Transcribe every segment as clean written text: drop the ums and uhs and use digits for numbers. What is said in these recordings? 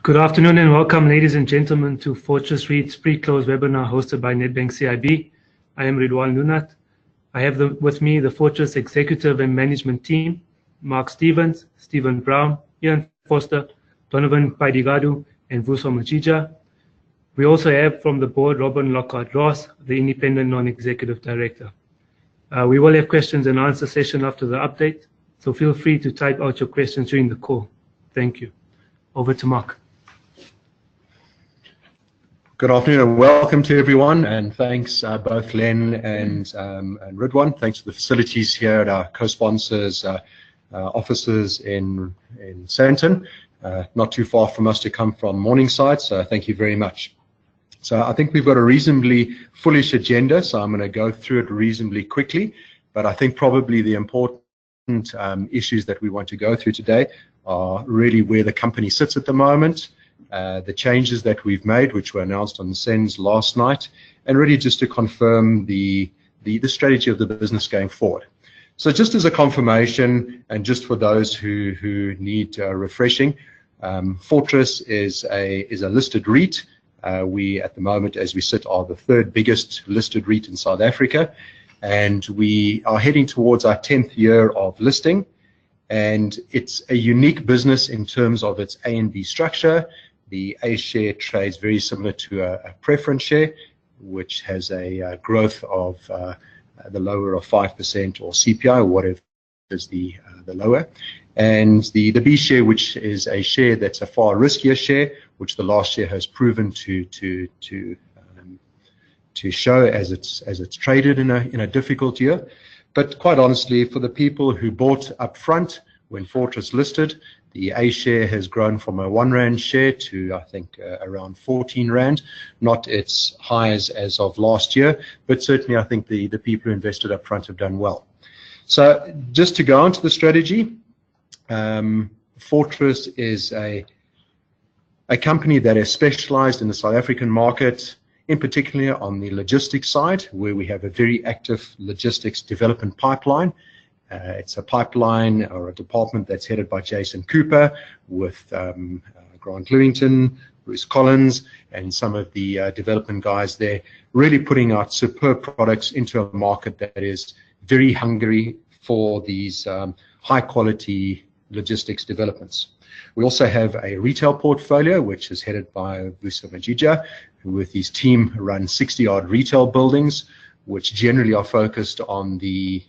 Good afternoon and welcome, ladies and gentlemen, to Fortress REIT's pre-close webinar hosted by Nedbank CIB. I am Ridwan Lunat. I have with me the Fortress executive and management team, Mark Stevens, Stephen Brown, Ian Foster, Donovan Paidigadu, and Vuso Machija. We also have from the board, Robin Lockhart-Ross, the independent non-executive director. We will have questions and answer session after the update, so feel free to type out your questions during the call. Thank you. Over to Mark. Good afternoon and welcome to everyone, and thanks both Len and Ridwan. Thanks for the facilities here at our co-sponsors' offices in Sandton, not too far from us to come from Morningside, so thank you very much. So I think we've got a reasonably fullish agenda, so I'm going to go through it reasonably quickly, but I think probably the important issues that we want to go through today are really where the company sits at the moment, the changes that we've made, which were announced on the SENS last night, and really just to confirm the strategy of the business going forward. So just as a confirmation, and just for those who need refreshing, Fortress is a listed REIT. We, at the moment, as we sit, are the third biggest listed REIT in South Africa, and we are heading towards our 10th year of listing. And it's a unique business in terms of its A and B structure. The A share trades very similar to a preference share, which has a growth of the lower of 5% or CPI, or whatever is the lower. And the B share, which is a share that's a far riskier share, which the last year has proven to show as it's traded in a difficult year. But quite honestly, for the people who bought up front when Fortress listed, the A share has grown from a 1 Rand share to, I think, around 14 Rand, not its highs as of last year, but certainly I think the people who invested up front have done well. So just to go on to the strategy, Fortress is a company that is specialized in the South African market, in particular on the logistics side, where we have a very active logistics development pipeline. It's a pipeline or a department that's headed by Jason Cooper with Grant Lewington, Bruce Collins, and some of the development guys there, really putting out superb products into a market that is very hungry for these high-quality logistics developments. We also have a retail portfolio, which is headed by Vuso Machija, who with his team run 60-odd retail buildings, which generally are focused on the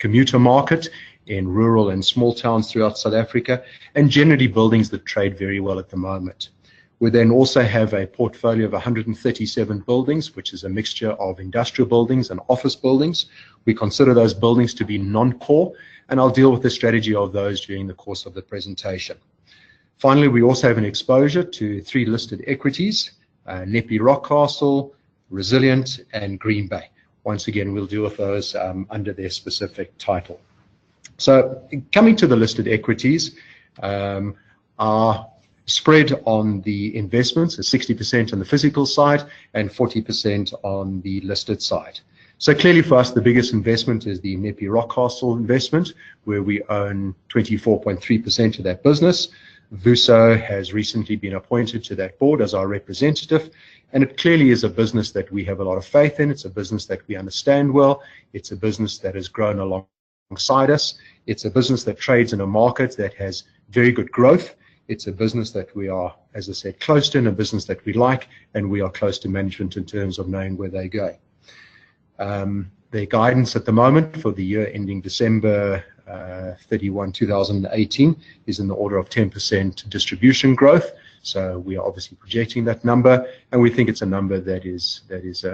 commuter market in rural and small towns throughout South Africa, and generally buildings that trade very well at the moment. We then also have a portfolio of 137 buildings, which is a mixture of industrial buildings and office buildings. We consider those buildings to be non-core, and I'll deal with the strategy of those during the course of the presentation. Finally, we also have an exposure to 3 listed equities, Nepi Rockcastle, Resilient, and Green Bay. Once again, we'll deal with those under their specific title. So coming to the listed equities, our spread on the investments is 60% on the physical side and 40% on the listed side. So clearly for us, the biggest investment is the Nepi Rockcastle investment, where we own 24.3% of that business. Vuso has recently been appointed to that board as our representative, and it clearly is a business that we have a lot of faith in. It's a business that we understand well. It's a business that has grown alongside us. It's a business that trades in a market that has very good growth. It's a business that we are, as I said, close to, and a business that we like, and we are close to management in terms of knowing where they go. Their guidance at the moment for the year ending December 31, 2018 is in the order of 10% distribution growth. So we are obviously projecting that number, and we think it's a number that is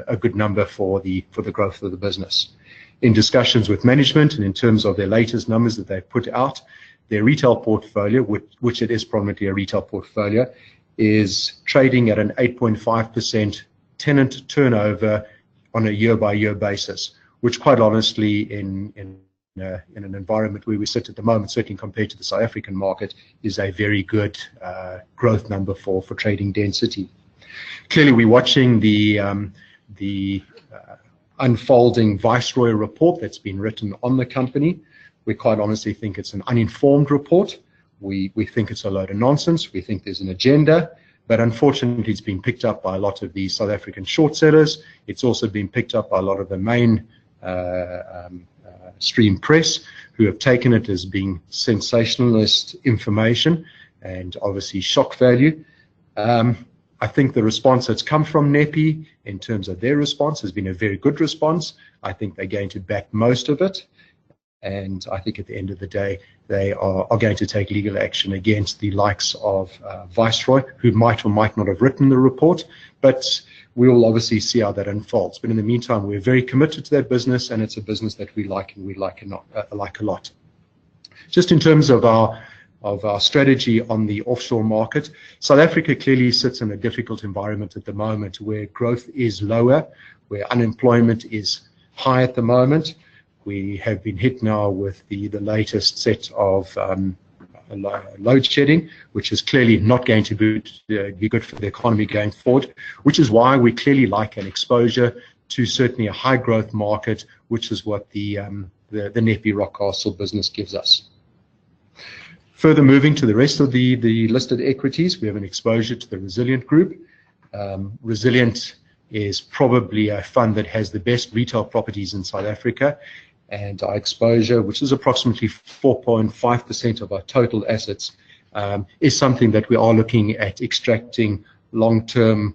a good number for the growth of the business. In discussions with management and in terms of their latest numbers that they've put out, their retail portfolio, which it is prominently a retail portfolio, is trading at an 8.5% tenant turnover on a year-by-year basis, which quite honestly in an environment where we sit at the moment, certainly compared to the South African market, is a very good growth number for trading density. Clearly, we're watching the unfolding Viceroy report that's been written on the company. We quite honestly think it's an uninformed report. We think it's a load of nonsense. We think there's an agenda, but unfortunately it's been picked up by a lot of the South African short sellers. It's also been picked up by a lot of the main stream press, who have taken it as being sensationalist information and obviously shock value. I think the response that's come from NEPI in terms of their response has been a very good response. I think they're going to back most of it. And I think at the end of the day, they are going to take legal action against the likes of Viceroy, who might or might not have written the report. But we will obviously see how that unfolds. But in the meantime, we're very committed to that business, and it's a business that we like, and we like a lot. Just in terms of our strategy on the offshore market, South Africa clearly sits in a difficult environment at the moment, where growth is lower, where unemployment is high at the moment. We have been hit now with the latest set of load shedding, which is clearly not going to be good for the economy going forward, which is why we clearly like an exposure to certainly a high growth market, which is what the NEPI Rockcastle business gives us. Further moving to the rest of the listed equities, we have an exposure to the Resilient Group. Resilient is probably a fund that has the best retail properties in South Africa, and our exposure, which is approximately 4.5% of our total assets, is something that we are looking at extracting long-term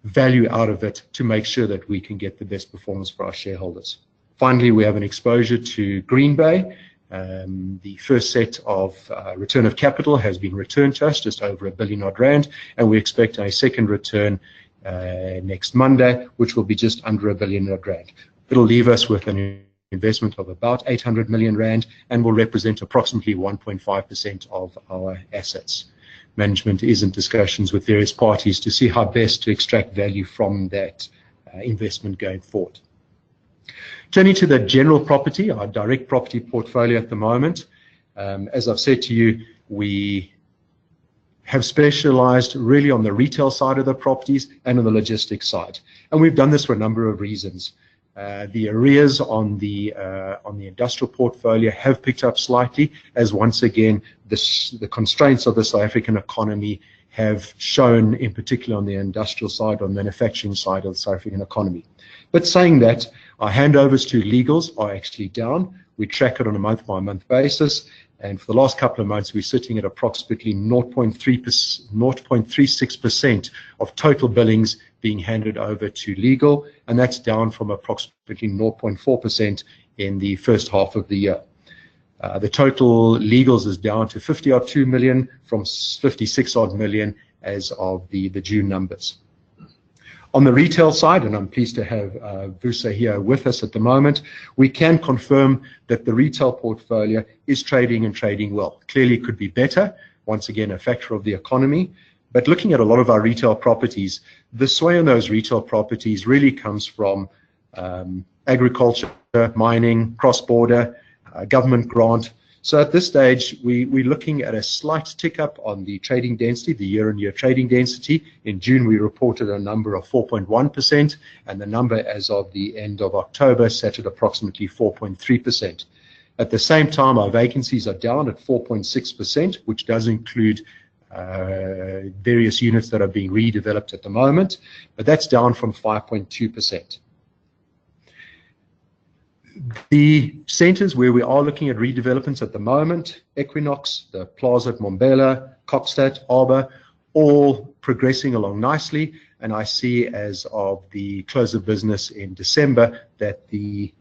value out of it to make sure that we can get the best performance for our shareholders. Finally, we have an exposure to Green Bay. The first set of return of capital has been returned to us, just over R1 billion odd, and we expect a second return next Monday, which will be just under R1 billion odd. It'll leave us with an investment of about 800 million rand and will represent approximately 1.5% of our assets. Management is in discussions with various parties to see how best to extract value from that investment going forward. Turning to the general property, our direct property portfolio at the moment, as I've said to you, we have specialized really on the retail side of the properties and on the logistics side. And we've done this for a number of reasons. The arrears on the industrial portfolio have picked up slightly, as once again the constraints of the South African economy have shown, in particular on the industrial side, on the manufacturing side of the South African economy. But saying that, our handovers to legals are actually down. We track it on a month-by-month basis, and for the last couple of months we're sitting at approximately 0.36% of total billings being handed over to legal, and that's down from approximately 0.4% in the first half of the year. The total legals is down to 50.2 million from 56 odd million as of the June numbers. On the retail side, and I'm pleased to have Vusa here with us at the moment, we can confirm that the retail portfolio is trading well. Clearly it could be better, once again a factor of the economy, but looking at a lot of our retail properties, the sway on those retail properties really comes from agriculture, mining, cross-border, government grant. So at this stage, we're looking at a slight tick up on the trading density, the year-on-year trading density. In June, we reported a number of 4.1%, and the number as of the end of October sat at approximately 4.3%. At the same time, our vacancies are down at 4.6%, which does include various units that are being redeveloped at the moment, but that's down from 5.2%. The centres where we are looking at redevelopments at the moment, Equinox, the Plaza at Mbombela, Kokstad, Arbor, all progressing along nicely, and I see as of the close of business in December that the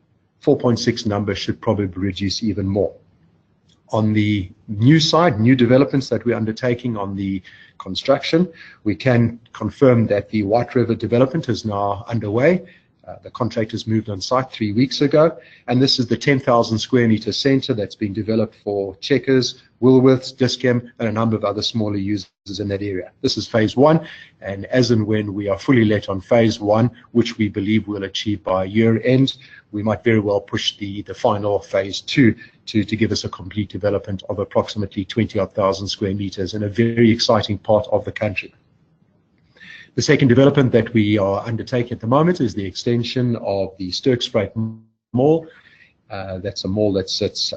4.6 number should probably reduce even more. On the new side, new developments that we're undertaking on the construction, we can confirm that the White River development is now underway. The contractors moved on site 3 weeks ago, and this is the 10,000 square meter centre that's been developed for Checkers, Woolworths, Dis-Chem, and a number of other smaller users in that area. This is phase one, and as and when we are fully let on phase one, which we believe we'll achieve by year end, we might very well push the final phase two to give us a complete development of approximately 20,000 square meters in a very exciting part of the country. The second development that we are undertaking at the moment is the extension of the Sturkspruit Mall. That's a mall that sits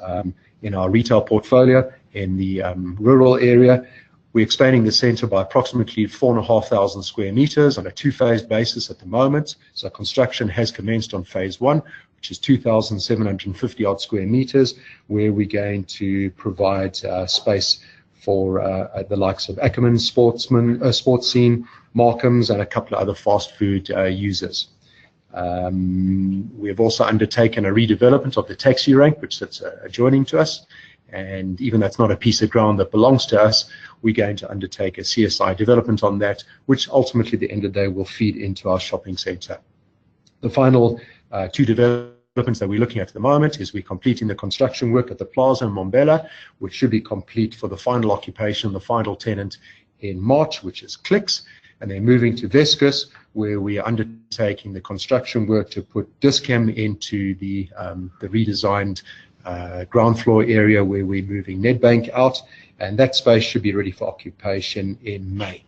in our retail portfolio, in the rural area. We're expanding the centre by approximately 4,500 square metres on a two-phase basis at the moment. So construction has commenced on phase 1, which is 2,750 odd square metres, where we're going to provide space for the likes of Ackerman Sports Scene, Markham's, and a couple of other fast food users. We have also undertaken a redevelopment of the taxi rank, which sits adjoining to us. And even though it's not a piece of ground that belongs to us, we're going to undertake a CSI development on that, which ultimately at the end of the day will feed into our shopping centre. The final two developments that we're looking at the moment is we're completing the construction work at the Plaza in Mbombela, which should be complete for the final occupation, the final tenant in March, which is Clicks. And then moving to Vescus, where we are undertaking the construction work to put Discam into the redesigned ground floor area where we're moving Nedbank out, and that space should be ready for occupation in May.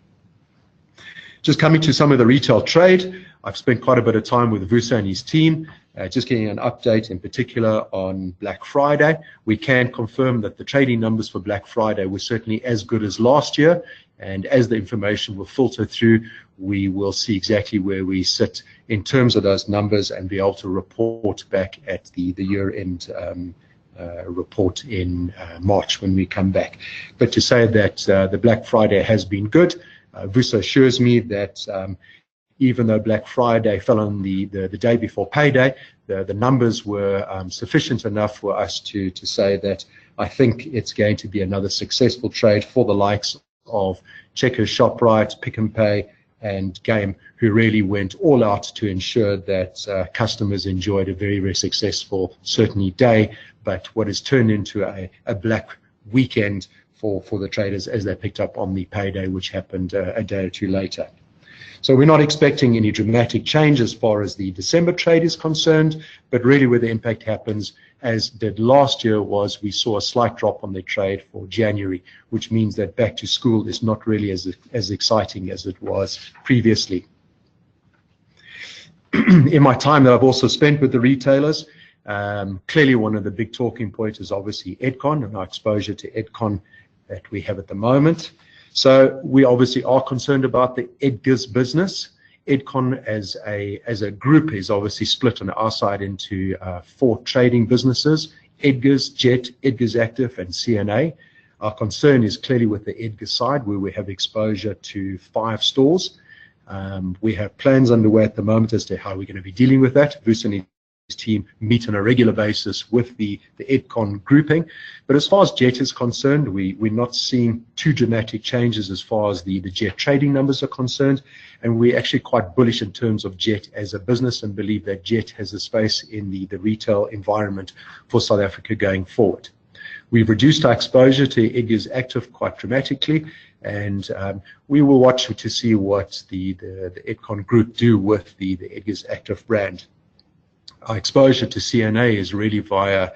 Just coming to some of the retail trade, I've spent quite a bit of time with Vusa and his team, just getting an update in particular on Black Friday. We can confirm that the trading numbers for Black Friday were certainly as good as last year, and as the information will filter through, we will see exactly where we sit in terms of those numbers and be able to report back at the year-end report in March when we come back. But to say that the Black Friday has been good, Vusa assures me that even though Black Friday fell on the day before payday, the numbers were sufficient enough for us to say that I think it's going to be another successful trade for the likes of Checkers, ShopRite, Pick n Pay, and Game, who really went all out to ensure that customers enjoyed a very, very successful, certainly day, but what has turned into a black weekend for the traders as they picked up on the payday, which happened a day or two later. So we're not expecting any dramatic change as far as the December trade is concerned, but really where the impact happens, as did last year, was we saw a slight drop on the trade for January, which means that back to school is not really as exciting as it was previously. In my time that I've also spent with the retailers, clearly one of the big talking points is obviously EDCON and our exposure to EDCON that we have at the moment. So we obviously are concerned about the EDGA's business. EDCON as a group is obviously split on our side into 4 trading businesses: EDGA's, Jet, EDGA's Active, and CNA. Our concern is clearly with the EDGA side, where we have exposure to 5 stores. We have plans underway at the moment as to how we're going to be dealing with that. Vusa and his team meet on a regular basis with the EDCON grouping. But as far as Jet is concerned, we're not seeing too dramatic changes as far as the Jet trading numbers are concerned. And we're actually quite bullish in terms of Jet as a business and believe that Jet has a space in the retail environment for South Africa going forward. We've reduced our exposure to EDGA's Active quite dramatically, and we will watch to see what the EDCON group do with the EDGA's Active brand. Our exposure to CNA is really via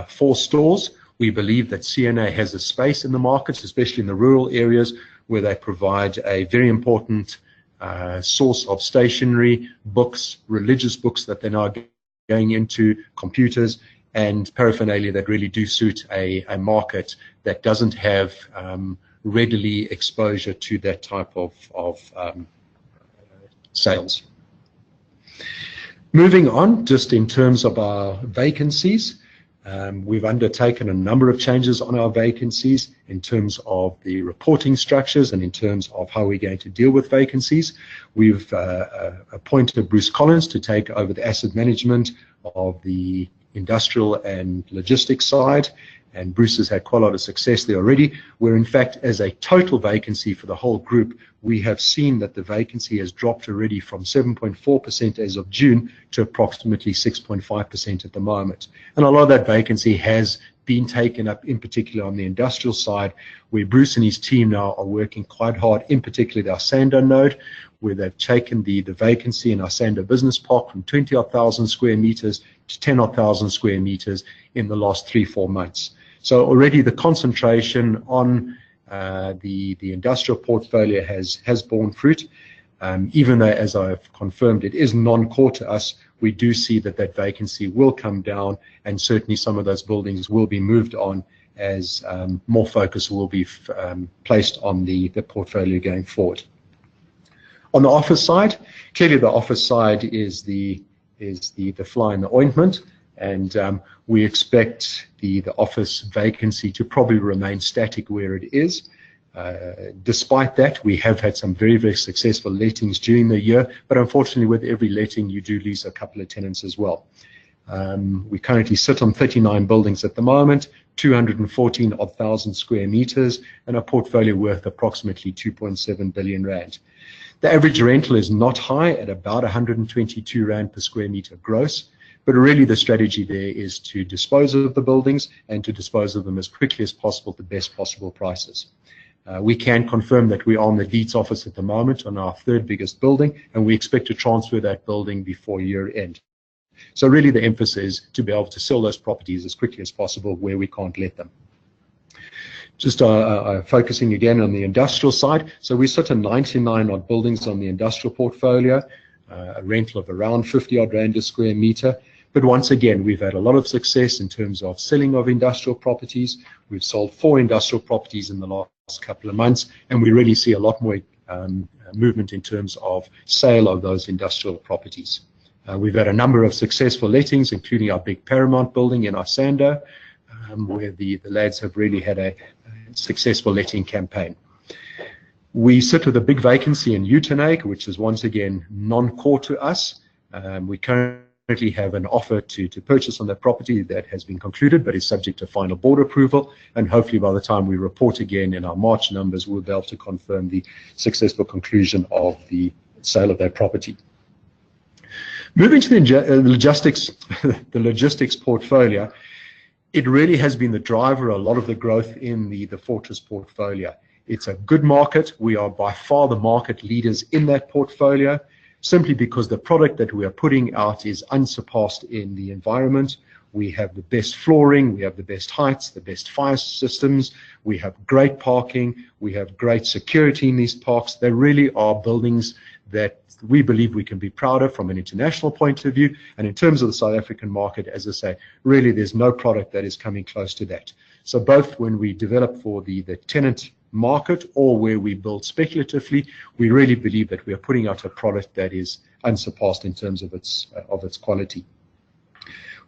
4 stores. We believe that CNA has a space in the markets, especially in the rural areas, where they provide a very important source of stationery, books, religious books that they're now going into, computers, and paraphernalia that really do suit a market that doesn't have readily exposure to that type of sales. Moving on, just in terms of our vacancies, we've undertaken a number of changes on our vacancies in terms of the reporting structures and in terms of how we're going to deal with vacancies. We've appointed Bruce Collins to take over the asset management of the industrial and logistics side, and Bruce has had quite a lot of success there already, where in fact as a total vacancy for the whole group, we have seen that the vacancy has dropped already from 7.4% as of June to approximately 6.5% at the moment. And a lot of that vacancy has been taken up in particular on the industrial side, where Bruce and his team now are working quite hard, in particular our Sando node, where they've taken the vacancy in our Sando business park from 20,000 square meters to 10,000 square meters in the last 3-4 months. So already the concentration on the industrial portfolio has borne fruit. Even though, as I've confirmed, it is non-core to us, we do see that vacancy will come down, and certainly some of those buildings will be moved on as more focus will be placed on the portfolio going forward. On the office side, clearly the office side is the fly in the ointment, and we expect the office vacancy to probably remain static where it is. Despite that, we have had some very, very successful lettings during the year, but unfortunately with every letting you do lose a couple of tenants as well. We currently sit on 39 buildings at the moment, 214,000 square meters, and a portfolio worth approximately 2.7 billion rand. The average rental is not high at about 122 rand per square meter gross, but really the strategy there is to dispose of the buildings and to dispose of them as quickly as possible at the best possible prices. We can confirm that we are on the Leeds office at the moment on our third biggest building, and we expect to transfer that building before year end. So really the emphasis is to be able to sell those properties as quickly as possible where we can't let them. Just focusing again on the industrial side. So we sit on 99 odd buildings on the industrial portfolio, a rental of around 50 odd rand a square meter. But once again, we've had a lot of success in terms of selling of industrial properties. We've sold 4 industrial properties in the last couple of months, and we really see a lot more movement in terms of sale of those industrial properties. We've had a number of successful lettings, including our big Paramount building in Isando, where the lads have really had a successful letting campaign. We sit with a big vacancy in Uitenhage, which is once again non-core to us. We currently have an offer to purchase on that property that has been concluded, but is subject to final board approval, and hopefully by the time we report again in our March numbers, we'll be able to confirm the successful conclusion of the sale of that property. Moving to the logistics portfolio, it really has been the driver, a lot of the growth in the Fortress portfolio. It's a good market. We are by far the market leaders in that portfolio, simply because the product that we are putting out is unsurpassed in the environment. We have the best flooring, we have the best heights, the best fire systems, we have great parking, we have great security in these parks. They really are buildings that we believe we can be proud of from an international point of view. And in terms of the South African market, as I say, really there's no product that is coming close to that. So both when we develop for the tenant market or where we build speculatively, we really believe that we are putting out a product that is unsurpassed in terms of its quality.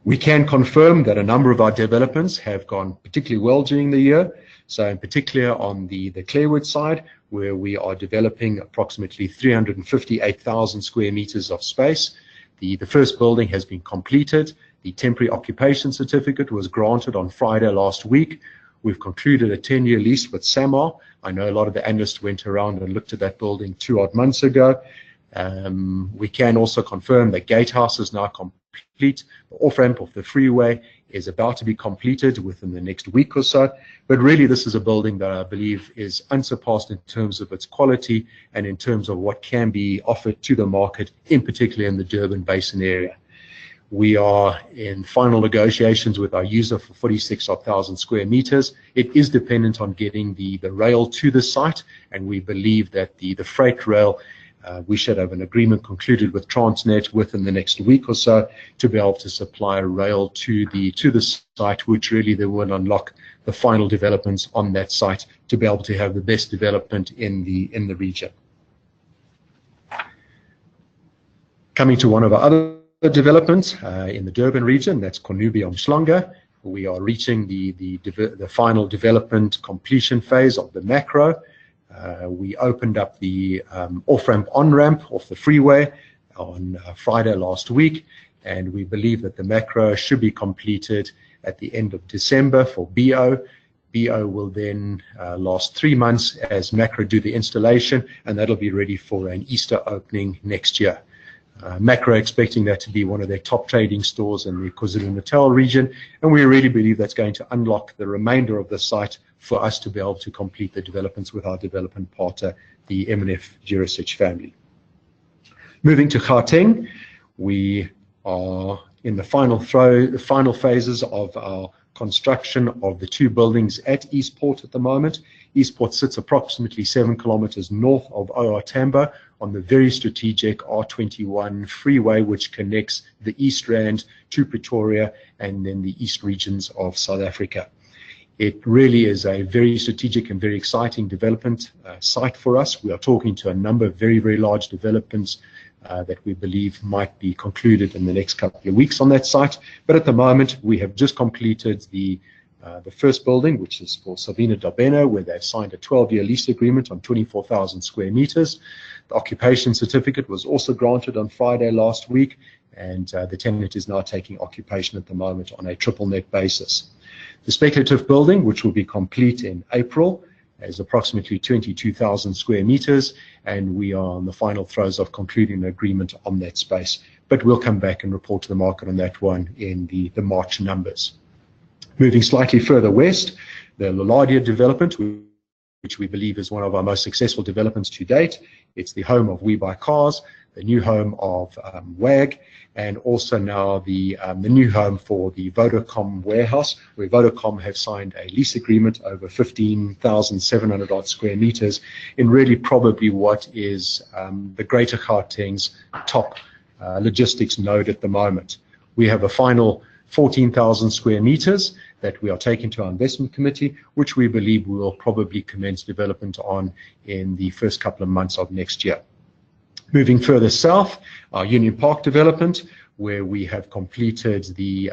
We can confirm that a number of our developments have gone particularly well during the year. So in particular on the Clarewood side, where we are developing approximately 358,000 square meters of space. The first building has been completed. The temporary occupation certificate was granted on Friday last week. We've concluded a 10-year lease with SAMAR. I know a lot of the analysts went around and looked at that building 2 odd months ago. We can also confirm that Gatehouse is now complete. The off-ramp of the freeway is about to be completed within the next week or so. But really, this is a building that I believe is unsurpassed in terms of its quality and in terms of what can be offered to the market, in particular in the Durban Basin area. We are in final negotiations with our user for 46,000 square meters. It is dependent on getting the rail to the site, and we believe that the freight rail, we should have an agreement concluded with Transnet within the next week or so to be able to supply a rail to the site, which really they will unlock the final developments on that site to be able to have the best development in the region. Coming to one of our other developments in the Durban region, that's Cornubia Umhlanga. We are reaching the final development completion phase of the macro. We opened up the off-ramp, on-ramp off the freeway on Friday last week, and we believe that the macro should be completed at the end of December for BO. BO will then last 3 months as macro do the installation, and that'll be ready for an Easter opening next year. Macro expecting that to be one of their top trading stores in the KwaZulu-Natal region, and we really believe that's going to unlock the remainder of the site for us to be able to complete the developments with our development partner, the M&F Jurisic family. Moving to Gauteng, we are in the final phases of our construction of the 2 buildings at Eastport at the moment. Eastport sits approximately 7 kilometers north of OR Tambo on the very strategic R21 freeway, which connects the East Rand to Pretoria and then the East regions of South Africa. It really is a very strategic and very exciting development site for us. We are talking to a number of very, very large developments that we believe might be concluded in the next couple of weeks on that site. But at the moment, we have just completed the first building, which is for Sabina Dabeno, where they've signed a 12-year lease agreement on 24,000 square meters. The occupation certificate was also granted on Friday last week, and the tenant is now taking occupation at the moment on a triple net basis. The speculative building, which will be complete in April, is approximately 22,000 square meters, and we are on the final throes of concluding an agreement on that space. But we'll come back and report to the market on that one in the March numbers. Moving slightly further west, the Loladia development, which we believe is one of our most successful developments to date. It's the home of We Buy Cars, the new home of WAG, and also now the new home for the Vodacom warehouse, where Vodacom have signed a lease agreement over 15,700 odd square meters in really probably what is the Greater Gauteng's top logistics node at the moment. We have a final 14,000 square meters that we are taking to our investment committee, which we believe we will probably commence development on in the first couple of months of next year. Moving further south, our Union Park development, where we have completed the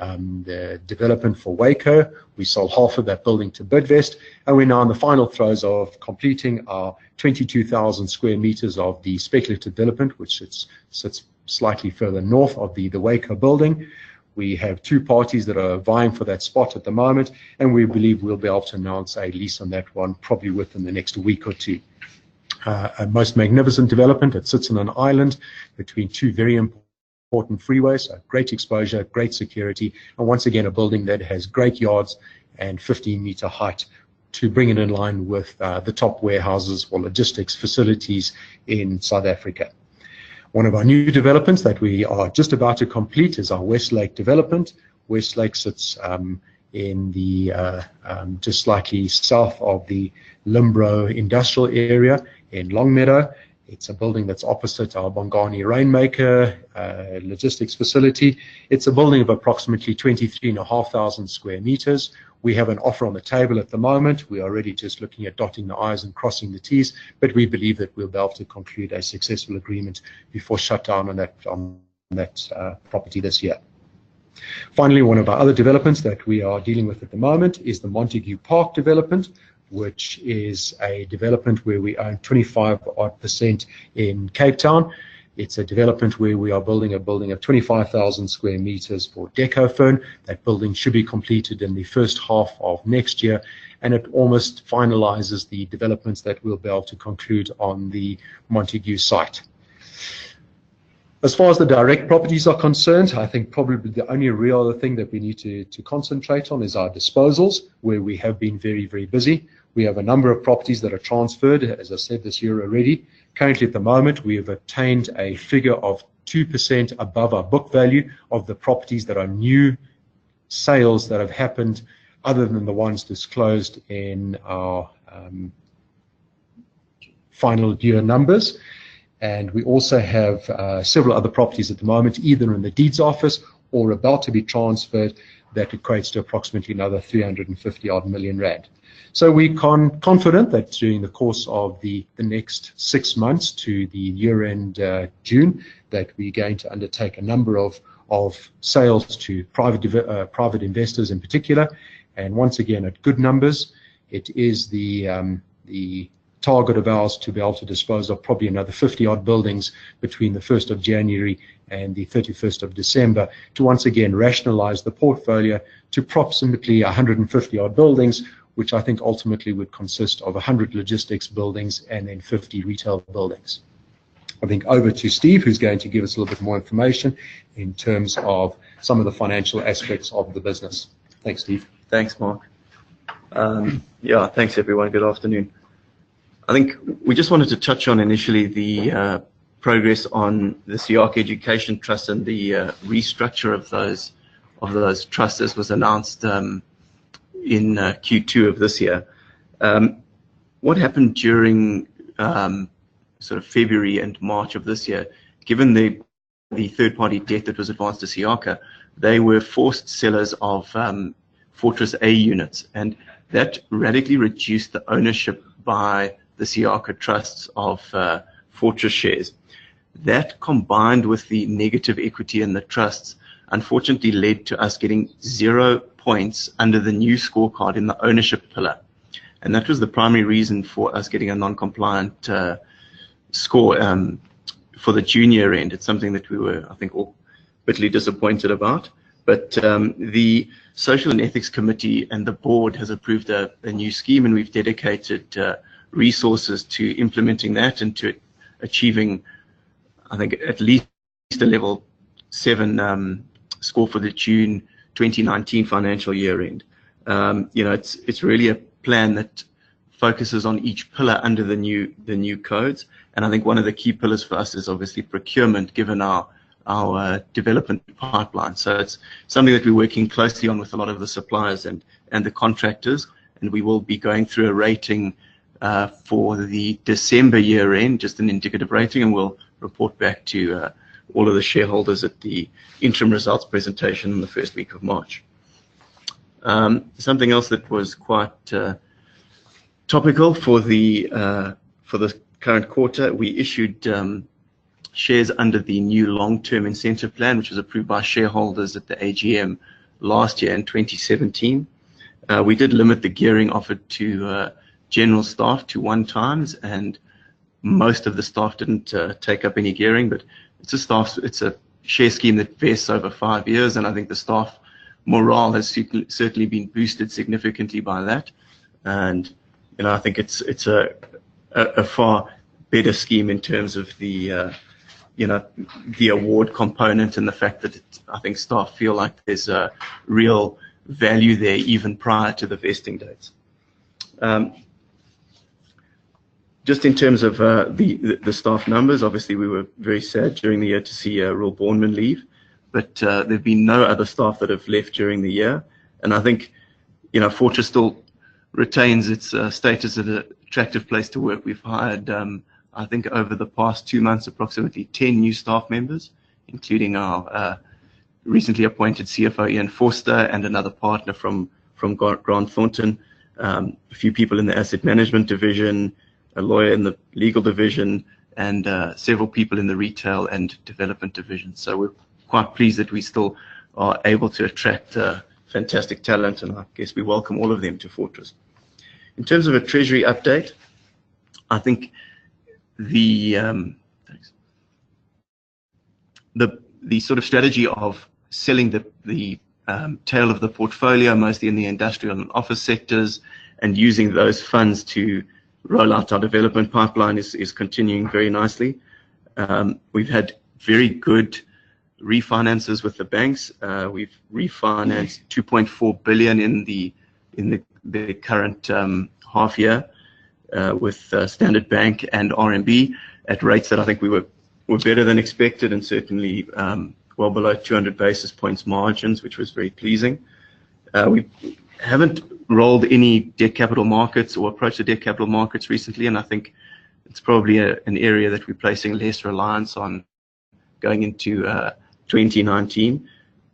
development for Waco. We sold half of that building to Bidvest, and we're now in the final throes of completing our 22,000 square meters of the speculative development, which sits slightly further north of the Waco building. We have two parties that are vying for that spot at the moment, and we believe we'll be able to announce a lease on that one probably within the next week or two. A most magnificent development. It sits on an island between two very important freeways, so great exposure, great security, and once again a building that has great yards and 15-meter height to bring it in line with the top warehouses or logistics facilities in South Africa. One of our new developments that we are just about to complete is our Westlake development. Westlake sits in the just slightly south of the Limbro industrial area in Longmeadow. It's a building that's opposite our Bongani Rainmaker logistics facility. It's a building of approximately 23,500 square meters. We have an offer on the table at the moment. We are already just looking at dotting the I's and crossing the T's, but we believe that we'll be able to conclude a successful agreement before shutdown on that property this year. Finally, one of our other developments that we are dealing with at the moment is the Montague Park development, which is a development where we own 25% in Cape Town. It's a development where we are building a building of 25,000 square meters for Decofern. That building should be completed in the first half of next year, and it almost finalizes the developments that we'll be able to conclude on the Montague site. As far as the direct properties are concerned, I think probably the only real other thing that we need to concentrate on is our disposals, where we have been very, very busy. We have a number of properties that are transferred, as I said, this year already. Currently, at the moment, we have attained a figure of 2% above our book value of the properties that are new sales that have happened, other than the ones disclosed in our final year numbers. And we also have several other properties at the moment, either in the deeds office or about to be transferred, that equates to approximately another 350 odd million rand. So we're confident that during the course of the next 6 months to the year end June, that we're going to undertake a number of sales to private investors in particular. And once again, at good numbers, it is the target of ours to be able to dispose of probably another 50 odd buildings between the 1st of January and the 31st of December to once again rationalize the portfolio to approximately 150 odd buildings, which I think ultimately would consist of 100 logistics buildings and then 50 retail buildings. I think over to Steve, who's going to give us a little bit more information in terms of some of the financial aspects of the business. Thanks, Steve. Thanks, Mark. Yeah, thanks everyone. Good afternoon. I think we just wanted to touch on initially the progress on the SIYAKHA Education Trust and the restructure of those trusts as was announced in Q2 of this year. What happened during sort of February and March of this year, given the third-party debt that was advanced to SIYAKHA, they were forced sellers of Fortress A units, and that radically reduced the ownership by the SIYAKHA trusts of Fortress shares. That, combined with the negative equity in the trusts, unfortunately led to us getting 0 points under the new scorecard in the ownership pillar. And that was the primary reason for us getting a non-compliant score for the junior end. It's something that we were, I think, all bitterly disappointed about. But the Social and Ethics Committee and the board has approved a new scheme, and we've dedicated resources to implementing that and to achieving, I think, at least a level 7 score for the June 2019 financial year end. It's really a plan that focuses on each pillar under the new codes, and I think one of the key pillars for us is obviously procurement, given our development pipeline. So it's something that we're working closely on with a lot of the suppliers and the contractors, and we will be going through a rating for the December year end, just an indicative rating, and we'll report back to all of the shareholders at the interim results presentation in the first week of March. Something else that was quite topical for the current quarter, we issued shares under the new long-term incentive plan, which was approved by shareholders at the AGM last year in 2017. We did limit the gearing offered to general staff to 1 times, and most of the staff didn't take up any gearing, but it's a share scheme that vests over 5 years, and I think the staff morale has certainly been boosted significantly by that. And I think it's a far better scheme in terms of the award component, and the fact that I think staff feel like there's a real value there even prior to the vesting dates. Just in terms of the staff numbers, obviously we were very sad during the year to see Roel Bornman leave, but there have been no other staff that have left during the year. And I think, Fortress still retains its status as an attractive place to work. We've hired, I think over the past 2 months, approximately 10 new staff members, including our recently appointed CFO, Ian Forster, and another partner from Grant Thornton, a few people in the asset management division, a lawyer in the legal division, and several people in the retail and development division. So we're quite pleased that we still are able to attract fantastic talent, and I guess we welcome all of them to Fortress. In terms of a treasury update, I think the sort of strategy of selling the tail of the portfolio, mostly in the industrial and office sectors, and using those funds to roll out our development pipeline is continuing very nicely. We've had very good refinances with the banks. We've refinanced 2.4 billion in the current half year with Standard Bank and RMB at rates that I think we were better than expected, and certainly well below 200 basis points margins, which was very pleasing. We haven't rolled any debt capital markets or approached the debt capital markets recently, and I think it's probably an area that we're placing less reliance on going into 2019,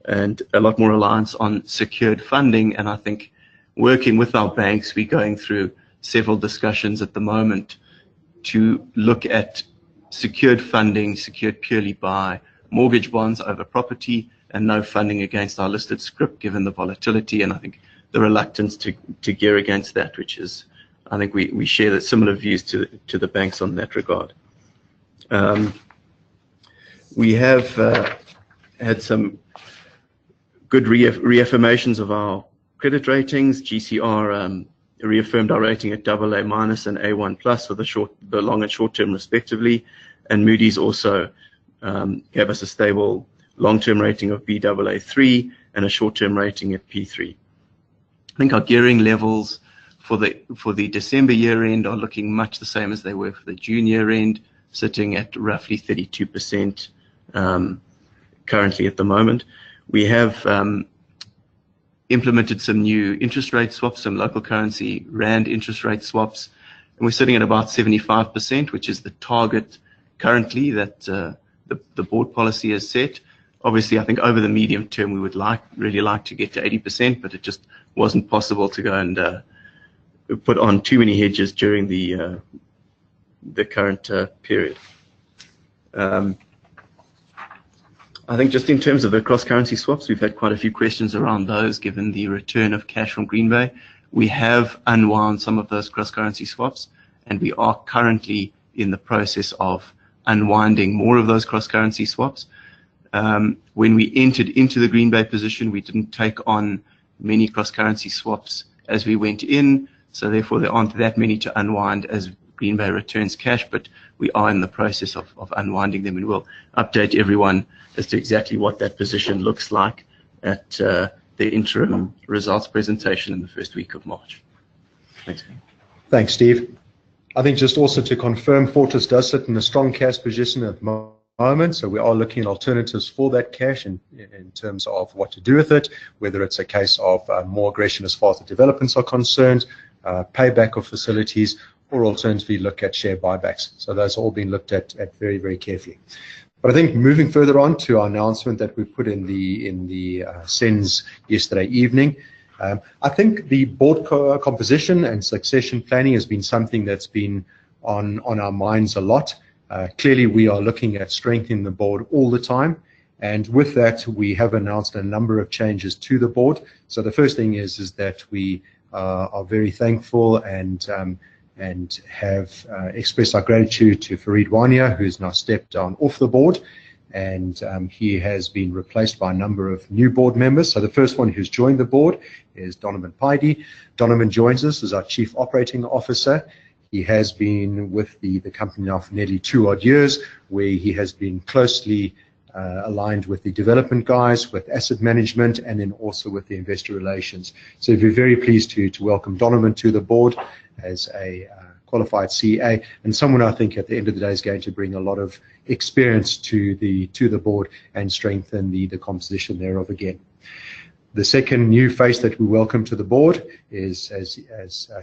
and a lot more reliance on secured funding. And I think working with our banks, we're going through several discussions at the moment to look at secured funding, secured purely by mortgage bonds over property, and no funding against our listed scrip, given the volatility, and I think the reluctance to gear against that, which is, I think we share the similar views to the banks on that regard. We have had some good reaffirmations of our credit ratings. GCR reaffirmed our rating at AA- and A1+ for the long and short term respectively, and Moody's also gave us a stable long-term rating of Baa3 and a short-term rating at P3. I think our gearing levels for the December year end are looking much the same as they were for the June year end, sitting at roughly 32% currently at the moment. We have implemented some new interest rate swaps, some local currency rand interest rate swaps, and we're sitting at about 75%, which is the target currently that the board policy has set. Obviously, I think over the medium term we would really like to get to 80%, but it just wasn't possible to go and put on too many hedges during the current period. I think just in terms of the cross-currency swaps, we've had quite a few questions around those given the return of cash from Green Bay. We have unwound some of those cross-currency swaps, and we are currently in the process of unwinding more of those cross-currency swaps. When we entered into the Green Bay position, we didn't take on many cross-currency swaps as we went in, so therefore there aren't that many to unwind as Green Bay returns cash, but we are in the process of unwinding them, and we'll update everyone as to exactly what that position looks like at the interim results presentation in the first week of March. Thanks. Thanks, Steve. I think just also to confirm, Fortress does sit in a strong cash position at the moment, so we are looking at alternatives for that cash in terms of what to do with it, whether it's a case of more aggression as far as the developments are concerned, payback of facilities, or alternatively look at share buybacks. So those are all being looked at very, very carefully. But I think moving further on to our announcement that we put in the SENS yesterday evening, I think the board composition and succession planning has been something that's been on our minds a lot. Clearly, we are looking at strengthening the board all the time, and with that, we have announced a number of changes to the board. So the first thing is that we are very thankful and have expressed our gratitude to Farid Wania, who's now stepped down off the board, and he has been replaced by a number of new board members. So the first one who's joined the board is Donovan Paidi. Donovan joins us as our Chief Operating Officer. He has been with the company now for nearly 2 odd years, where he has been closely aligned with the development guys, with asset management, and then also with the investor relations. So we're very pleased to welcome Donovan to the board as a qualified CA, and someone I think at the end of the day is going to bring a lot of experience to the board and strengthen the composition thereof again. The second new face that we welcome to the board is, as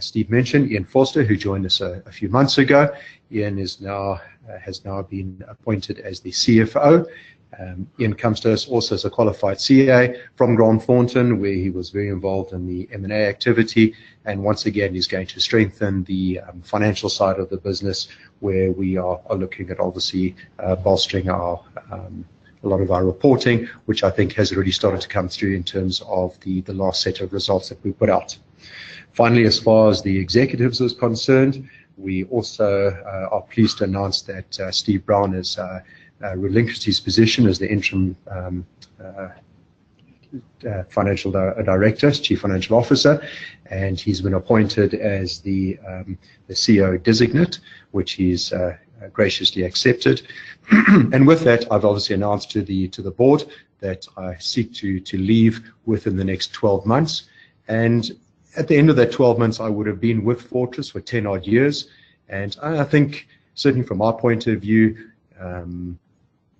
Steve mentioned, Ian Foster, who joined us a few months ago. Ian has now been appointed as the CFO. Ian comes to us also as a qualified CA from Grant Thornton, where he was very involved in the M&A activity, and once again he's going to strengthen the financial side of the business, where we are looking at obviously bolstering a lot of our reporting, which I think has already started to come through in terms of the last set of results that we put out. Finally, as far as the executives is concerned, we also are pleased to announce that Steve Brown has relinquished his position as the interim financial director, chief financial officer, and he's been appointed as the CEO designate, which he's graciously accepted. And with that, I've obviously announced to the board that I seek to leave within the next 12 months. And at the end of that 12 months, I would have been with Fortress for 10 odd years. And I think, certainly from my point of view,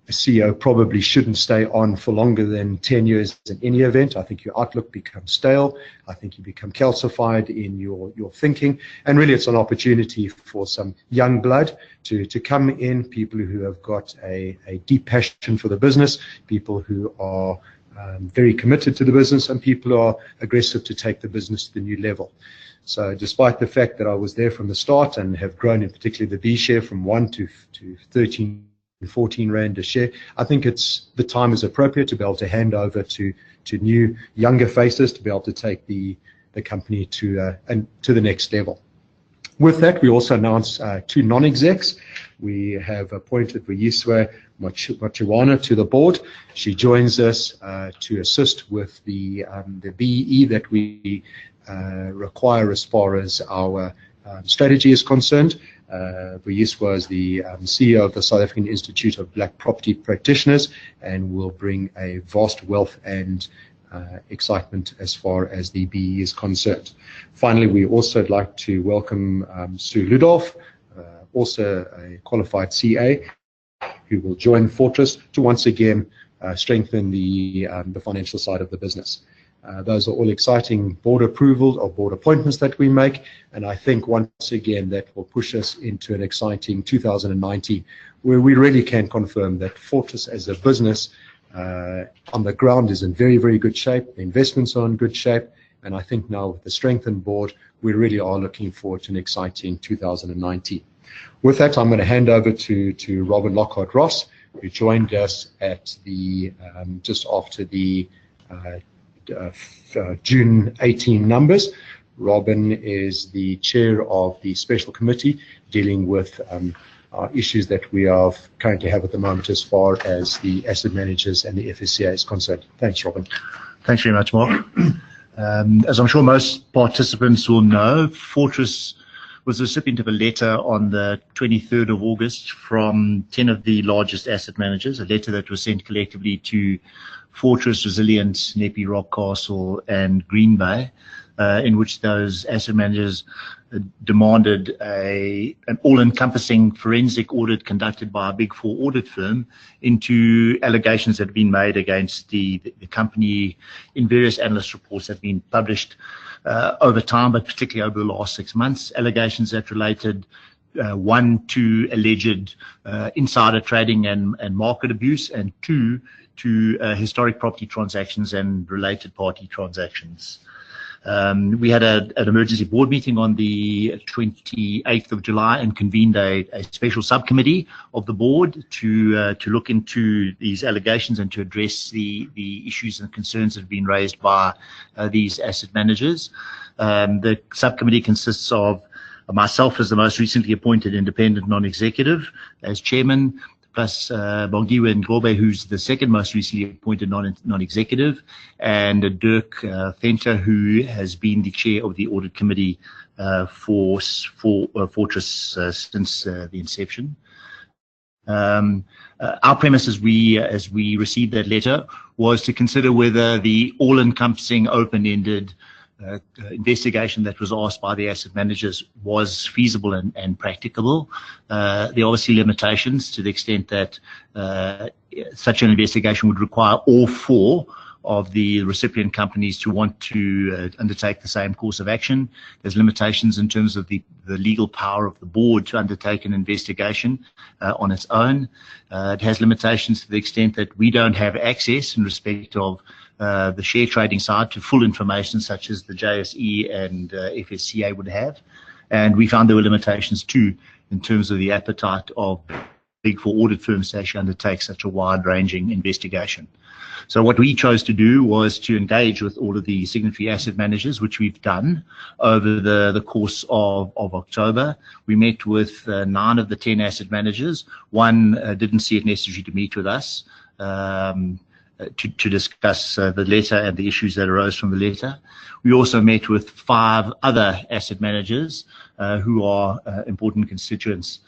a CEO probably shouldn't stay on for longer than 10 years in any event. I think your outlook becomes stale. I think you become calcified in your thinking. And really, it's an opportunity for some young blood to come in, people who have got a deep passion for the business, people who are very committed to the business, and people who are aggressive to take the business to the new level. So despite the fact that I was there from the start and have grown in particularly the B share from 1 to 13, 14 Rand a share, I think the time is appropriate to be able to hand over to new, younger faces to be able to take the company to the next level. With that, we also announced 2 non-execs. We have appointed Vuyiswa Machiwana to the board. She joins us to assist with the BEE that we require as far as our strategy is concerned. Vuyiswa is the CEO of the South African Institute of Black Property Practitioners and will bring a vast wealth and excitement as far as the BE is concerned. Finally, we also would like to welcome Sue Ludolf, also a qualified CA, who will join Fortress to once again strengthen the financial side of the business. Those are all exciting board approvals or board appointments that we make, and I think once again that will push us into an exciting 2019, where we really can confirm that Fortress as a business on the ground is in very, very good shape. The investments are in good shape, And I think now with the strengthened board, we really are looking forward to an exciting 2019. With that, I'm going to hand over to Robin Lockhart-Ross, who joined us at the just after the June 18 numbers. Robin is the chair of the special committee dealing with issues that we currently have at the moment as far as the asset managers and the FSCA is concerned. Thanks, Robin. Thanks very much, Mark. As I'm sure most participants will know, Fortress was the recipient of a letter on the 23rd of August from 10 of the largest asset managers, a letter that was sent collectively to Fortress, Resilient, Nepi, Rockcastle and Green Bay, in which those asset managers demanded an all-encompassing forensic audit conducted by a Big Four audit firm into allegations that have been made against the company in various analyst reports that have been published over time, but particularly over the last 6 months. Allegations that related, one, to alleged insider trading and market abuse, and two, to historic property transactions and related party transactions. We had an emergency board meeting on the 28th of July and convened a special subcommittee of the board to look into these allegations and to address the issues and concerns that have been raised by these asset managers. The subcommittee consists of myself as the most recently appointed independent non-executive as chairman, plus Bongiwe Ngobe, who's the second most recently appointed non-executive, and Dirk Venter, who has been the chair of the audit committee for Fortress since the inception. Our premise as we received that letter was to consider whether the all-encompassing, open-ended investigation that was asked by the asset managers was feasible and practicable. There are obviously limitations to the extent that such an investigation would require all four of the recipient companies to want to undertake the same course of action. There's limitations in terms of the legal power of the board to undertake an investigation on its own. It has limitations to the extent that we don't have access in respect of the share trading side to full information such as the JSE and FSCA would have. And we found there were limitations too in terms of the appetite of Big Four audit firms to actually undertake such a wide-ranging investigation. So what we chose to do was to engage with all of the signatory asset managers, which we've done over the course of October. We met with 9 of the 10 asset managers. One didn't see it necessary to meet with us to discuss the letter and the issues that arose from the letter. We also met with 5 other asset managers who are important constituents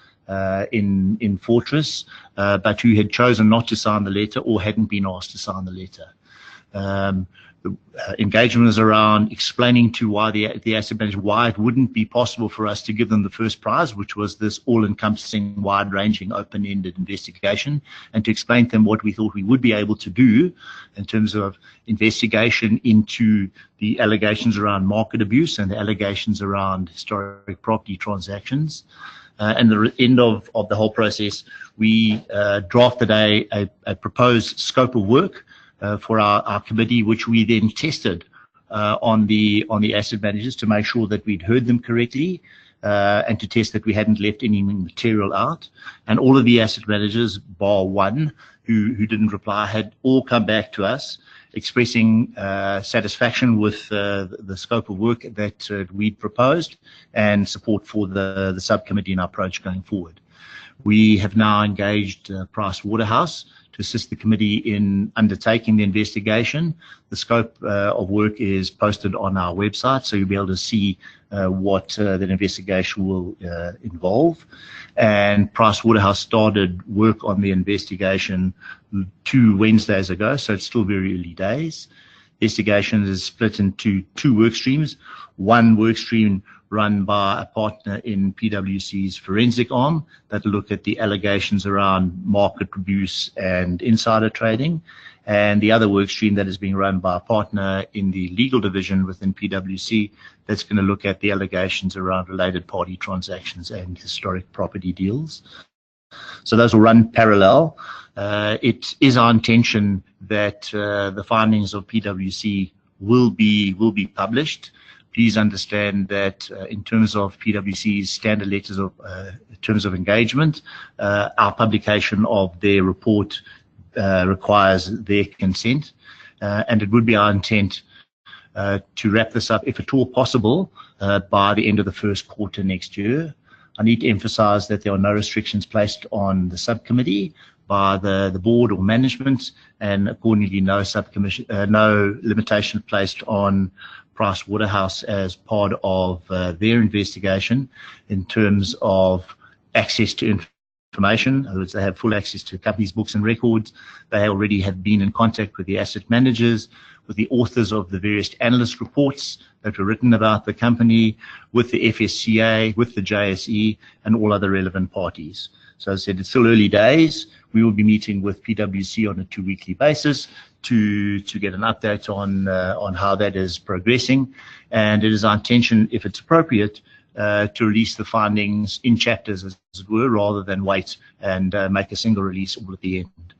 in Fortress, but who had chosen not to sign the letter or hadn't been asked to sign the letter. The engagement was around explaining to the asset manager why it wouldn't be possible for us to give them the first prize, which was this all-encompassing, wide-ranging, open-ended investigation, and to explain to them what we thought we would be able to do in terms of investigation into the allegations around market abuse and the allegations around historic property transactions. And at the end of the whole process, we drafted a proposed scope of work for our committee, which we then tested on the asset managers to make sure that we'd heard them correctly and to test that we hadn't left any material out. And all of the asset managers, bar one, who didn't reply, had all come back to us expressing satisfaction with the scope of work that we'd proposed and support for the subcommittee and our approach going forward. We have now engaged Pricewaterhouse to assist the committee in undertaking the investigation. The scope of work is posted on our website, so you'll be able to see what that investigation will involve. And Pricewaterhouse started work on the investigation 2 Wednesdays ago, so it's still very early days. The investigation is split into 2 work streams. One work stream run by a partner in PwC's forensic arm that look at the allegations around market abuse and insider trading, and the other work stream that is being run by a partner in the legal division within PwC that's going to look at the allegations around related party transactions and historic property deals. So those will run parallel. It is our intention that the findings of PwC will be published. Please understand that in terms of PwC's standard letters of terms of engagement, our publication of their report requires their consent, and it would be our intent to wrap this up, if at all possible, by the end of the first quarter next year. I need to emphasize that there are no restrictions placed on the subcommittee by the board or management, and accordingly no limitation placed on Price Waterhouse as part of their investigation in terms of access to information. In other words, they have full access to companies' books and records. They already have been in contact with the asset managers, with the authors of the various analyst reports that were written about the company, with the FSCA, with the JSE, and all other relevant parties. So as I said, it's still early days. We will be meeting with PwC on a 2-weekly basis to get an update on how that is progressing. And it is our intention, if it's appropriate, to release the findings in chapters, as it were, rather than wait and make a single release all at the end.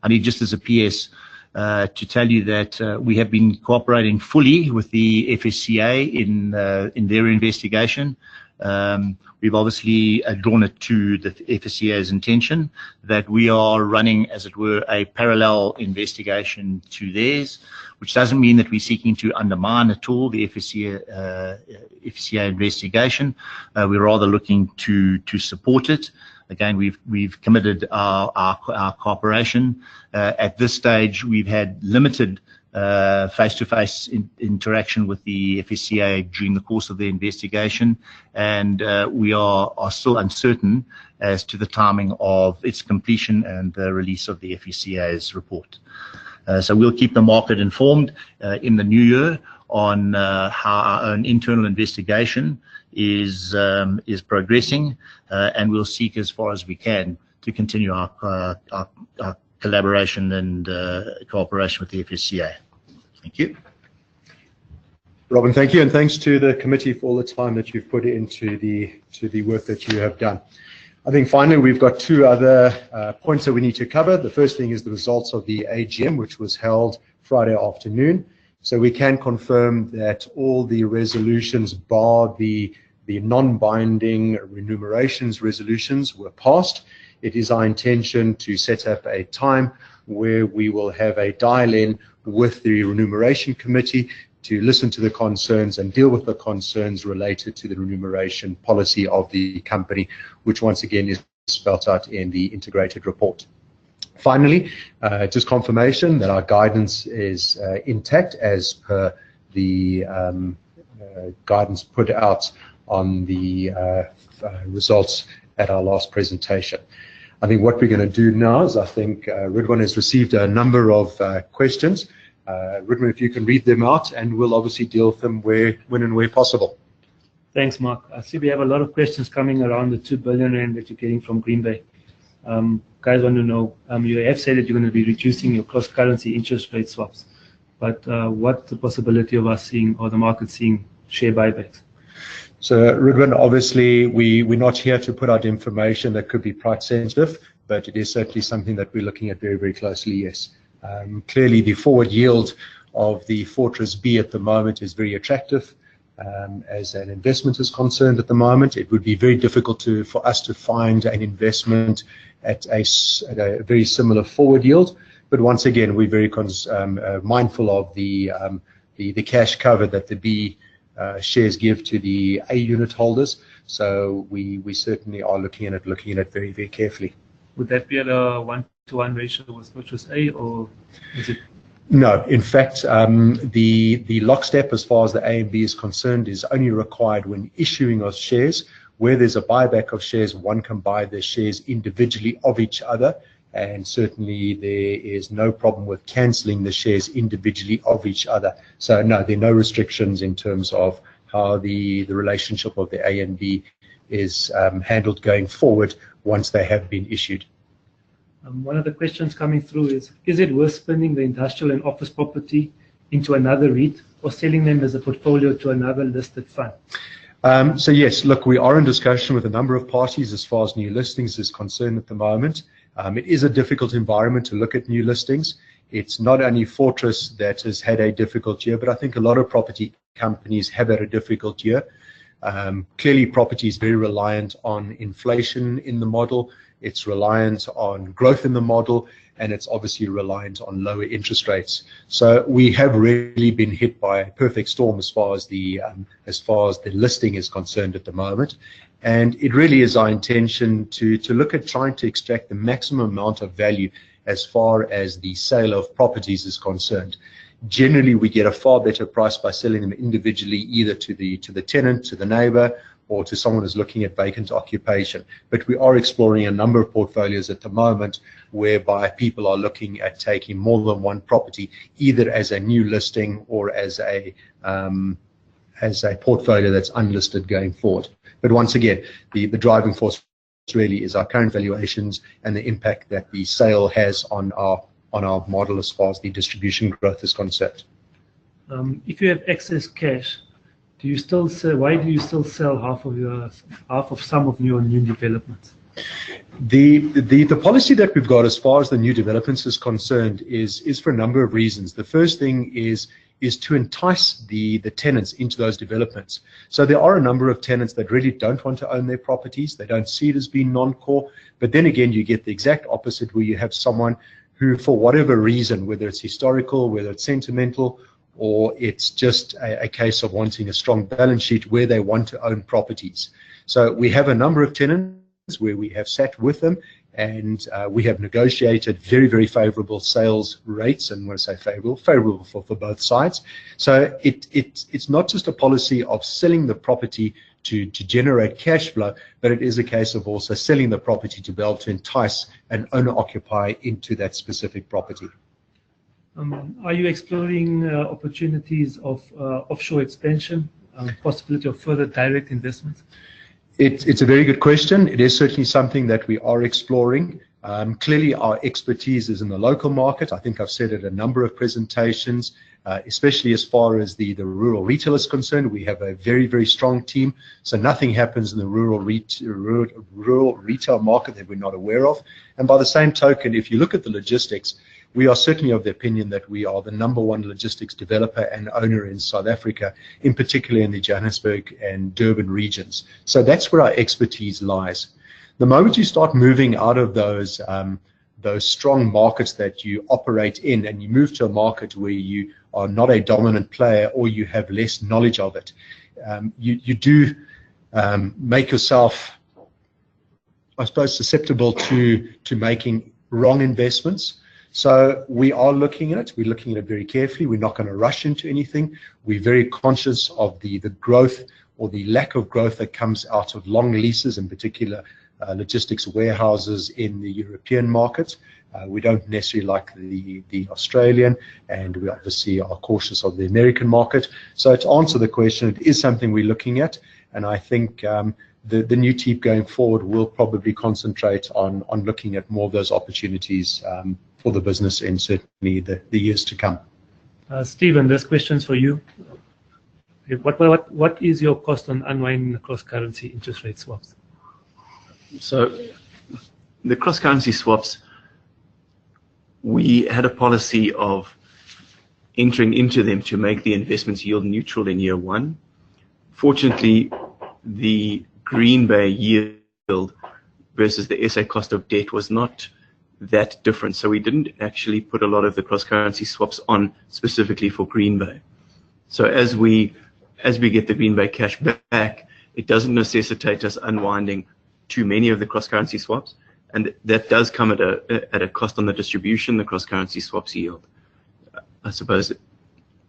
I need, just as a PS, to tell you that we have been cooperating fully with the FSCA in their investigation. We've obviously drawn it to the FSCA's intention that we are running, as it were, a parallel investigation to theirs, which doesn't mean that we're seeking to undermine at all the FSCA investigation. We're rather looking to support it. Again, we've committed our cooperation. At this stage, we've had limited face-to-face interaction with the FSCA during the course of the investigation, and we are still uncertain as to the timing of its completion and the release of the FSCA's report. So we'll keep the market informed in the new year on how our own internal investigation is progressing, and we'll seek as far as we can to continue our collaboration and cooperation with the FSCA. Thank you. Robin, thank you, and thanks to the committee for all the time that you've put into the work that you have done. I think finally we've got 2 other points that we need to cover. The first thing is the results of the AGM, which was held Friday afternoon. So we can confirm that all the resolutions, bar the non-binding remunerations resolutions, were passed. It is our intention to set up a time where we will have a dial-in with the remuneration committee to listen to the concerns and deal with the concerns related to the remuneration policy of the company, which once again is spelled out in the integrated report. Finally, just confirmation that our guidance is intact as per the guidance put out on the results at our last presentation. I think what we're going to do now is, I think Ridwan has received a number of questions. Ridwan, if you can read them out, and we'll obviously deal with them when and where possible. Thanks, Mark. I see we have a lot of questions coming around the 2 billion rand that you're getting from Green Bay. Guys want to know, you have said that you're going to be reducing your cross-currency interest rate swaps, but what's the possibility of us seeing, or the market seeing, share buybacks? So, Ridwan, obviously we're not here to put out information that could be price sensitive, but it is certainly something that we're looking at very, very closely, yes. Clearly the forward yield of the Fortress B at the moment is very attractive. As an investment is concerned at the moment, it would be very difficult for us to find an investment at a very similar forward yield. But once again, we're very mindful of the cash cover that the B shares give to the A unit holders. So we certainly are looking at it very, very carefully. Would that be at a 1-to-1 ratio with Fortress A, or is it? No, in fact, the lockstep as far as the A and B is concerned is only required when issuing of shares. Where there's a buyback of shares, one can buy the shares individually of each other, and certainly there is no problem with cancelling the shares individually of each other. So no, there are no restrictions in terms of how the relationship of the A and B is handled going forward once they have been issued. One of the questions coming through is it worth spinning the industrial and office property into another REIT or selling them as a portfolio to another listed fund? So yes, look, we are in discussion with a number of parties as far as new listings is concerned at the moment. It is a difficult environment to look at new listings. It's not only Fortress that has had a difficult year, but I think a lot of property companies have had a difficult year. Clearly, property is very reliant on inflation in the model. It's reliant on growth in the model, and it's obviously reliant on lower interest rates. So we have really been hit by a perfect storm as far as the listing is concerned at the moment. And it really is our intention to look at trying to extract the maximum amount of value as far as the sale of properties is concerned. Generally, we get a far better price by selling them individually, either to the tenant, to the neighbor, or to someone who's looking at vacant occupation. But we are exploring a number of portfolios at the moment whereby people are looking at taking more than one property, either as a new listing or as a portfolio that's unlisted going forward. But once again, the driving force really is our current valuations and the impact that the sale has on our model as far as the distribution growth is concerned. If you have excess cash, do you still sell? Why do you still sell half of some of your new developments? The policy that we've got as far as the new developments is concerned is for a number of reasons. The first thing is to entice the tenants into those developments. So there are a number of tenants that really don't want to own their properties. They don't see it as being non-core. But then again, you get the exact opposite, where you have someone who, for whatever reason, whether it's historical, whether it's sentimental, or it's just a case of wanting a strong balance sheet, where they want to own properties. So we have a number of tenants where we have sat with them, and we have negotiated very, very favorable sales rates. And when I say favorable for both sides. So it's not just a policy of selling the property to generate cash flow, but it is a case of also selling the property to be able to entice an owner-occupier into that specific property. Are you exploring opportunities of offshore expansion, possibility of further direct investments? It's a very good question. It is certainly something that we are exploring. Clearly, our expertise is in the local market. I think I've said at a number of presentations, especially as far as the rural retail is concerned. We have a very, very strong team. So nothing happens in the rural retail market that we're not aware of. And by the same token, if you look at the logistics, we are certainly of the opinion that we are the #1 logistics developer and owner in South Africa, in particular in the Johannesburg and Durban regions. So that's where our expertise lies. The moment you start moving out of those strong markets that you operate in, and you move to a market where you are not a dominant player, or you have less knowledge of it, you do make yourself, I suppose, susceptible to making wrong investments. So we are looking at it. We're looking at it very carefully. We're not going to rush into anything. We're very conscious of the growth or the lack of growth that comes out of long leases, in particular logistics warehouses in the European market. We don't necessarily like the Australian, and we obviously are cautious of the American market. So to answer the question, it is something we're looking at, and I think the new team going forward will probably concentrate on looking at more of those opportunities for the business in certainly the years to come. Stephen, this question's for you. What is your cost on unwinding the cross-currency interest rate swaps? So the cross-currency swaps, we had a policy of entering into them to make the investments yield neutral in year one. Fortunately, the Green Bay yield versus the SA cost of debt was not that different. So we didn't actually put a lot of the cross-currency swaps on specifically for Green Bay. So as we get the Green Bay cash back, it doesn't necessitate us unwinding too many of the cross-currency swaps, and that does come at a cost on the distribution. The cross-currency swaps yield, I suppose,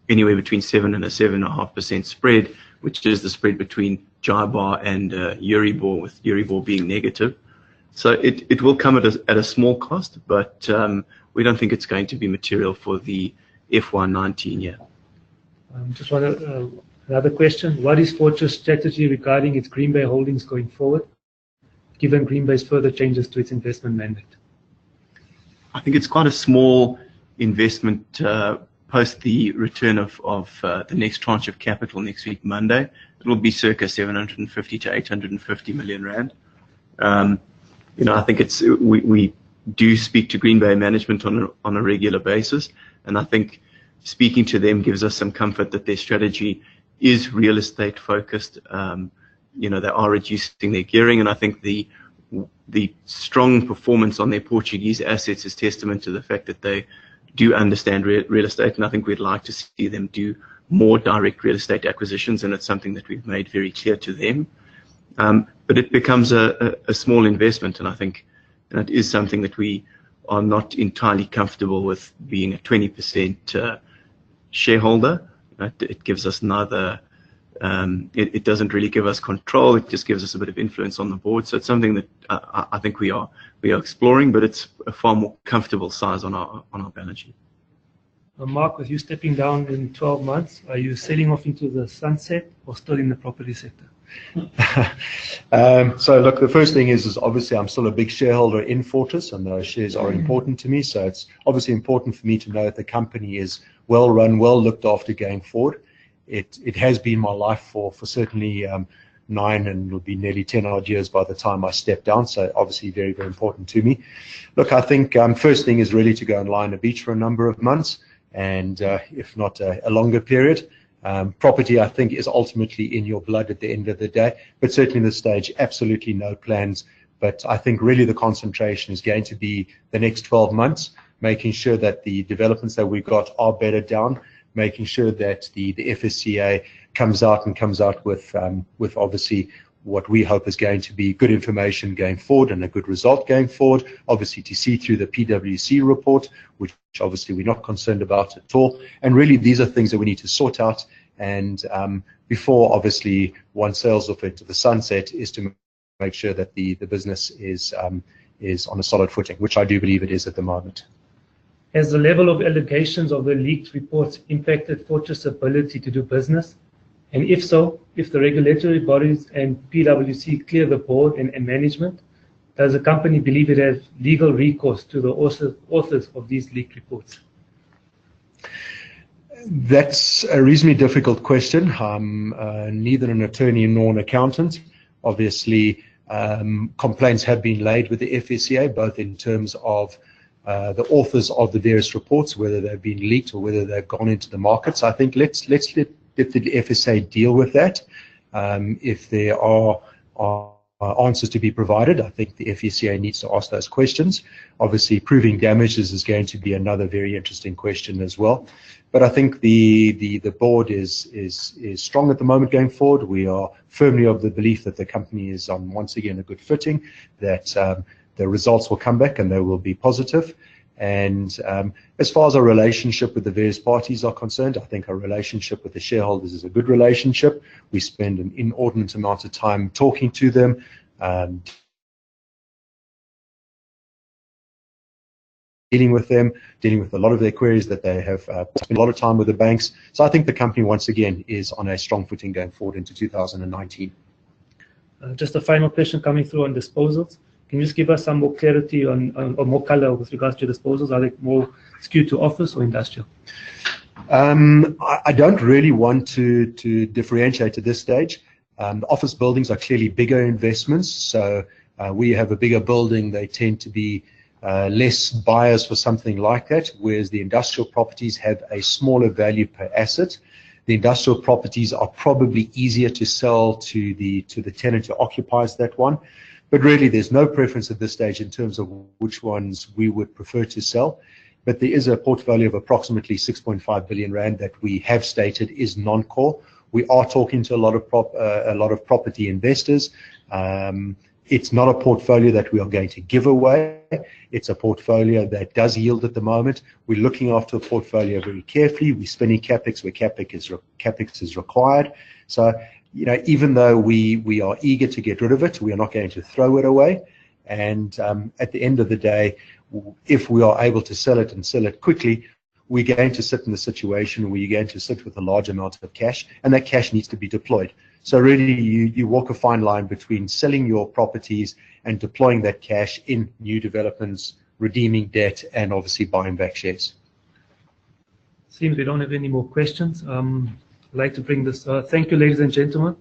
anywhere between 7 and a 7.5% spread, which is the spread between JIBAR and Euribor, with Euribor being negative. So it will come at a small cost, but we don't think it's going to be material for the FY19 year. Just another question. What is Fortress' strategy regarding its Green Bay holdings going forward, given Green Bay's further changes to its investment mandate? I think it's quite a small investment post the return of the next tranche of capital next week, Monday. It will be circa 750 to 850 million rand. I think we do speak to Green Bay management on a regular basis, and I think speaking to them gives us some comfort that their strategy is real estate focused. You know, they are reducing their gearing, and I think the strong performance on their Portuguese assets is testament to the fact that they do understand real estate, and I think we'd like to see them do more direct real estate acquisitions, and it's something that we've made very clear to them. But it becomes a small investment, and I think that is something that we are not entirely comfortable with, being a 20% shareholder. It gives us neither, it doesn't really give us control, it just gives us a bit of influence on the board. So it's something that I think we are exploring, but it's a far more comfortable size on our balance sheet. Mark, with you stepping down in 12 months, are you sailing off into the sunset or still in the property sector? So look, the first thing is obviously I'm still a big shareholder in Fortress, and those shares are important to me. So it's obviously important for me to know that the company is well run, well looked after going forward. It has been my life for certainly 9 and it'll be nearly 10 odd years by the time I step down. So obviously very, very important to me. Look, I think first thing is really to go and lie on the beach for a number of months, and if not a longer period. Property, I think, is ultimately in your blood at the end of the day, but certainly at this stage, absolutely no plans. But I think really the concentration is going to be the next 12 months, making sure that the developments that we've got are bedded down, making sure that the FSCA comes out with obviously what we hope is going to be good information going forward and a good result going forward. Obviously to see through the PwC report, which obviously we're not concerned about at all. And really these are things that we need to sort out, and before obviously one sails off into the sunset, is to make sure that the business is on a solid footing, which I do believe it is at the moment. Has the level of allegations of the leaked reports impacted Fortress' ability to do business? And if so, if the regulatory bodies and PwC clear the board and management, does the company believe it has legal recourse to the authors of these leaked reports? That's a reasonably difficult question. I'm neither an attorney nor an accountant. Obviously, complaints have been laid with the FSCA, both in terms of the authors of the various reports, whether they've been leaked or whether they've gone into the markets. I think let's let the FSA deal with that. If there are answers to be provided, I think the FSCA needs to ask those questions. Obviously, proving damages is going to be another very interesting question as well. But I think the board is strong at the moment going forward. We are firmly of the belief that the company is on, once again, a good footing, that the results will come back and they will be positive. And as far as our relationship with the various parties are concerned, I think our relationship with the shareholders is a good relationship. We spend an inordinate amount of time talking to them, dealing with a lot of their queries that they have spent a lot of time with the banks. So I think the company, once again, is on a strong footing going forward into 2019. Just a final question coming through on disposals. Can you just give us some more clarity or more color with regards to disposals? Are they more skewed to office or industrial? I don't really want to differentiate at this stage. The office buildings are clearly bigger investments, so we have a bigger building. They tend to be less buyers for something like that, whereas the industrial properties have a smaller value per asset. The industrial properties are probably easier to sell to the tenant who occupies that one. But really, there's no preference at this stage in terms of which ones we would prefer to sell. But there is a portfolio of approximately 6.5 billion rand that we have stated is non-core. We are talking to a lot of property investors. It's not a portfolio that we are going to give away. It's a portfolio that does yield at the moment. We're looking after the portfolio very carefully. We're spending capex where capex is required. So, you know, even though we are eager to get rid of it, we are not going to throw it away. And at the end of the day, if we are able to sell it and sell it quickly, we're going to sit in the situation where you're going to sit with a large amount of cash, and that cash needs to be deployed. So really, you walk a fine line between selling your properties and deploying that cash in new developments, redeeming debt, and obviously buying back shares. Seems we don't have any more questions. I'd like to bring this. Thank you, ladies and gentlemen.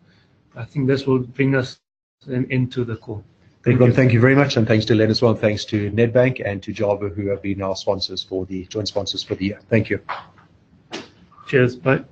I think this will bring us into the call. Everyone, thank you very much, and thanks to Len as well. Thanks to Nedbank and to Java, who have been our sponsors for the joint sponsors for the year. Thank you. Cheers. Bye.